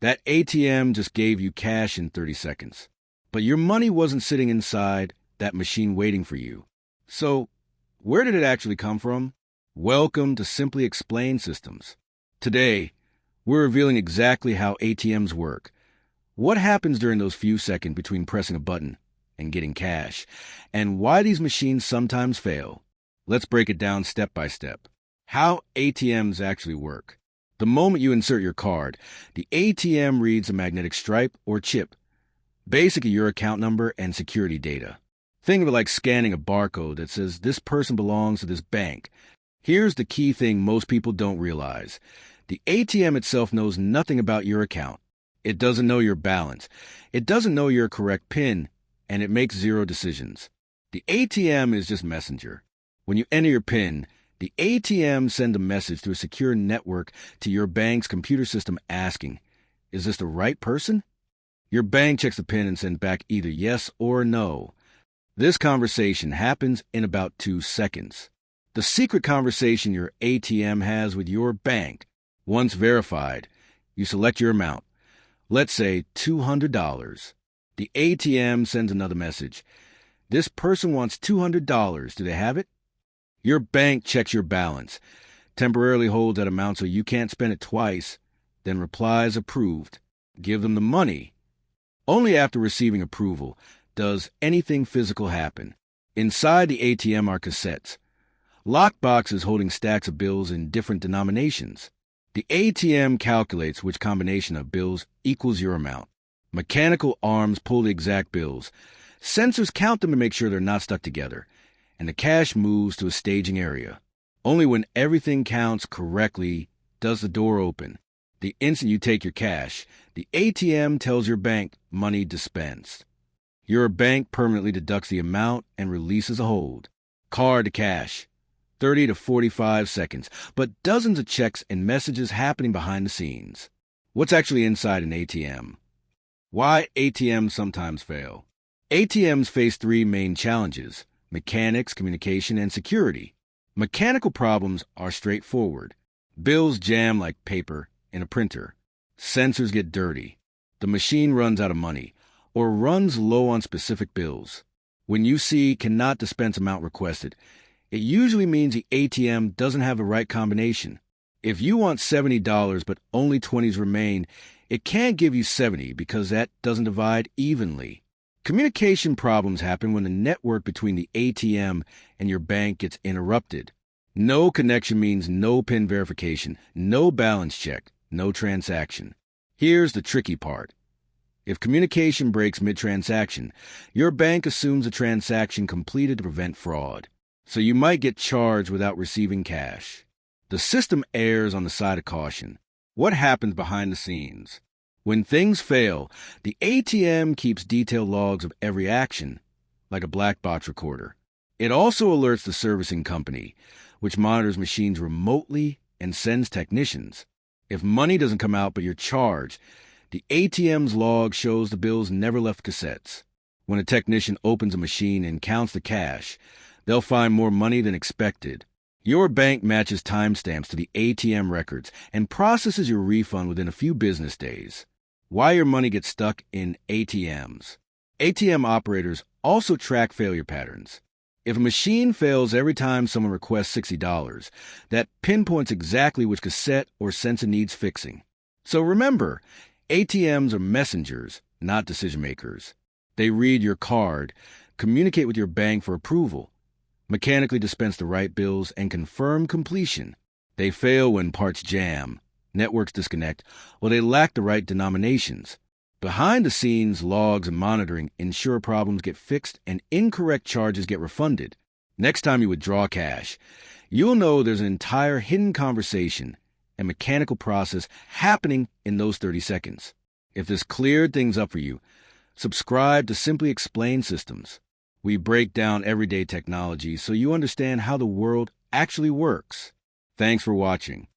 That ATM just gave you cash in 30 seconds. But your money wasn't sitting inside that machine waiting for you. So, where did it actually come from? Welcome to Simply Explained Systems. Today, we're revealing exactly how ATMs work. What happens during those few seconds between pressing a button and getting cash, and why these machines sometimes fail. Let's break it down step by step. How ATMs actually work. The moment you insert your card, the ATM reads a magnetic stripe or chip, basically your account number and security data. Think of it like scanning a barcode that says this person belongs to this bank. Here's the key thing most people don't realize. The ATM itself knows nothing about your account. It doesn't know your balance. It doesn't know your correct PIN, and it makes zero decisions. The ATM is just messenger. When you enter your PIN, the ATM sends a message through a secure network to your bank's computer system asking, is this the right person? Your bank checks the PIN and sends back either yes or no. This conversation happens in about 2 seconds. The secret conversation your ATM has with your bank. Once verified, you select your amount. Let's say $200. The ATM sends another message. This person wants $200. Do they have it? Your bank checks your balance, temporarily holds that amount so you can't spend it twice, then replies approved. Give them the money. Only after receiving approval does anything physical happen. Inside the ATM are cassettes, lock boxes holding stacks of bills in different denominations. The ATM calculates which combination of bills equals your amount. Mechanical arms pull the exact bills. Sensors count them to make sure they're not stuck together. And the cash moves to a staging area. Only when everything counts correctly does the door open. The instant you take your cash, the ATM tells your bank money dispensed. Your bank permanently deducts the amount and releases a hold. Card to cash, 30 to 45 seconds, but dozens of checks and messages happening behind the scenes. What's actually inside an ATM? Why ATMs sometimes fail. ATMs face 3 main challenges: mechanics, communication, and security. Mechanical problems are straightforward. Bills jam like paper in a printer. Sensors get dirty. The machine runs out of money or runs low on specific bills. When you see cannot dispense amount requested, it usually means the ATM doesn't have the right combination. If you want $70 but only 20s remain, it can't give you 70 because that doesn't divide evenly. Communication problems happen when the network between the ATM and your bank gets interrupted. No connection means no PIN verification, no balance check, no transaction. Here's the tricky part. If communication breaks mid-transaction, your bank assumes the transaction completed to prevent fraud. So you might get charged without receiving cash. The system errs on the side of caution. What happens behind the scenes? When things fail, the ATM keeps detailed logs of every action, like a black box recorder. It also alerts the servicing company, which monitors machines remotely and sends technicians. If money doesn't come out but you're charged, the ATM's log shows the bills never left cassettes. When a technician opens a machine and counts the cash, they'll find more money than expected. Your bank matches timestamps to the ATM records and processes your refund within a few business days. Why your money gets stuck in ATMs. ATM operators also track failure patterns. If a machine fails every time someone requests $60, that pinpoints exactly which cassette or sensor needs fixing. So remember, ATMs are messengers, not decision makers. They read your card, communicate with your bank for approval, mechanically dispense the right bills, and confirm completion. They fail when parts jam, networks disconnect, or they lack the right denominations. Behind the scenes, logs and monitoring ensure problems get fixed and incorrect charges get refunded. Next time you withdraw cash, you'll know there's an entire hidden conversation and mechanical process happening in those 30 seconds. If this cleared things up for you, subscribe to Simply Explained Systems. We break down everyday technology so you understand how the world actually works. Thanks for watching.